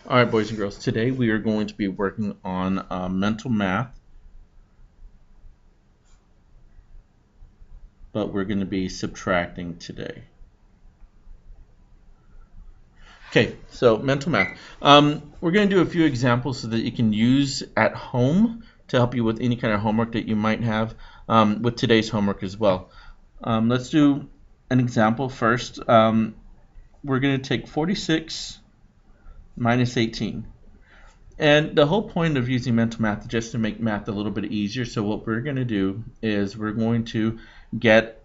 All right, boys and girls, today we are going to be working on mental math, but we're going to be subtracting today. Okay, so mental math. We're going to do a few examples so that you can use at home to help you with any kind of homework that you might have with today's homework as well. Let's do an example first. We're going to take 46 minus 18. And the whole point of using mental math is just to make math a little bit easier. So what we're going to do is we're going to get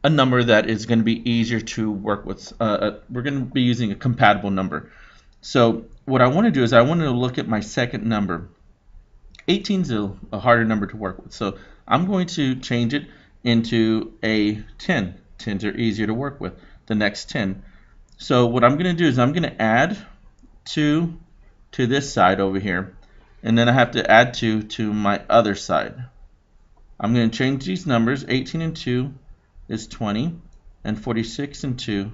a number that is going to be easier to work with. We're going to be using a compatible number. So what I want to do is I want to look at my second number. 18 is a harder number to work with. So I'm going to change it into a 10. 10s are easier to work with. The next 10. So what I'm going to do is I'm going to add 2 to this side over here, and then I have to add 2 to my other side. I'm going to change these numbers. 18 and 2 is 20, and 46 and 2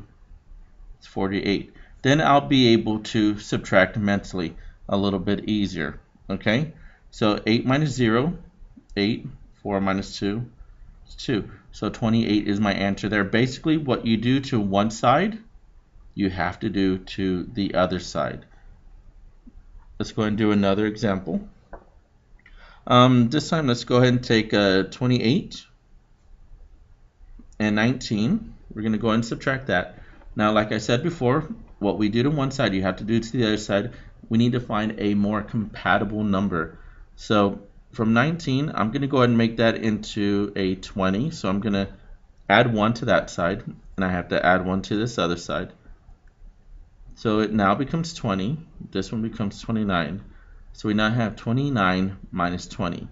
is 48. Then I'll be able to subtract mentally a little bit easier. Okay, so 8 minus 0, 8. 4 minus 2 is 2. So 28 is my answer there. Basically, what you do to one side, you have to do to the other side. Let's go ahead and do another example. This time, let's go ahead and take 28 and 19. We're going to go ahead and subtract that. Now, like I said before, what we do to one side, you have to do to the other side. We need to find a more compatible number. So from 19, I'm going to go ahead and make that into a 20. So I'm going to add 1 to that side, and I have to add 1 to this other side. So it now becomes 20. This one becomes 29. So we now have 29 minus 20.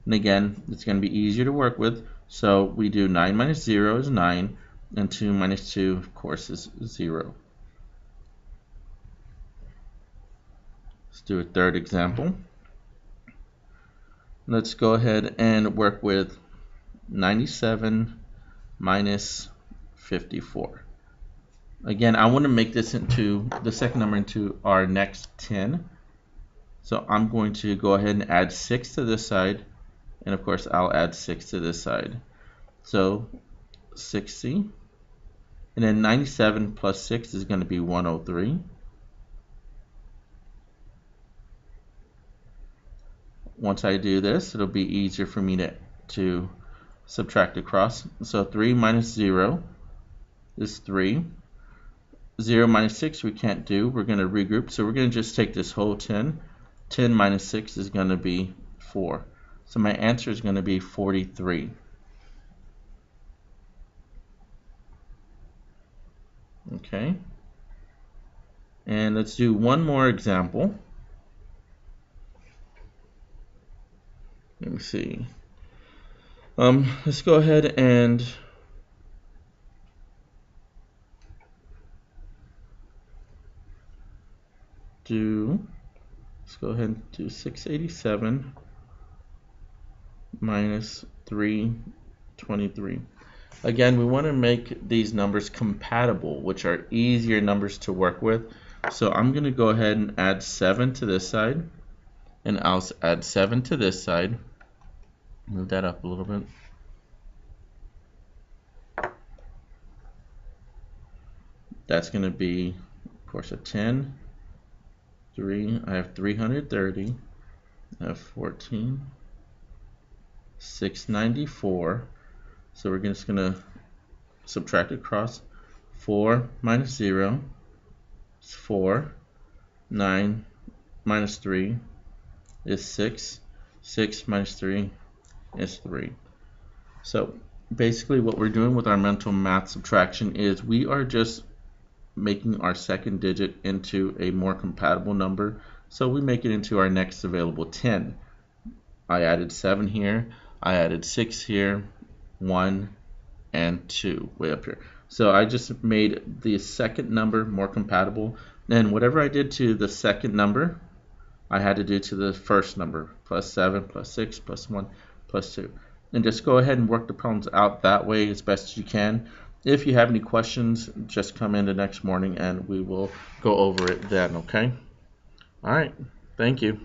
And again, it's going to be easier to work with. So we do 9 minus 0 is 9. And 2 minus 2, of course, is 0. Let's do a third example. Let's go ahead and work with 97 minus 54. Again, I want to make this into the second number into our next 10. So I'm going to go ahead and add 6 to this side, and of course I'll add 6 to this side. So 60, and then 97 plus 6 is going to be 103. Once I do this, it'll be easier for me to subtract across. So 3 minus 0 is 3. 0 minus 6 we can't do. We're going to regroup. So we're going to just take this whole 10. 10 minus 6 is going to be 4. So my answer is going to be 43. Okay. And let's do one more example. Let me see. Let's go ahead and let's go ahead and do 687 minus 323. Again, we want to make these numbers compatible, which are easier numbers to work with. So I'm going to go ahead and add 7 to this side, and I'll add 7 to this side. Move that up a little bit. That's going to be, of course, a 10. 3, I have 330, I have 14, 694, so we're just going to subtract across. 4 minus 0 is 4, 9 minus 3 is 6, 6 minus 3 is 3. So basically what we're doing with our mental math subtraction is we are just making our second digit into a more compatible number, so we make it into our next available 10. I added 7 here, I added 6 here, 1 and 2 way up here. So I just made the second number more compatible, and whatever I did to the second number I had to do to the first number, plus 7 plus 6 plus 1 plus 2. And just go ahead and work the problems out that way as best as you can. If you have any questions, just come in the next morning and we will go over it then, okay? All right. Thank you.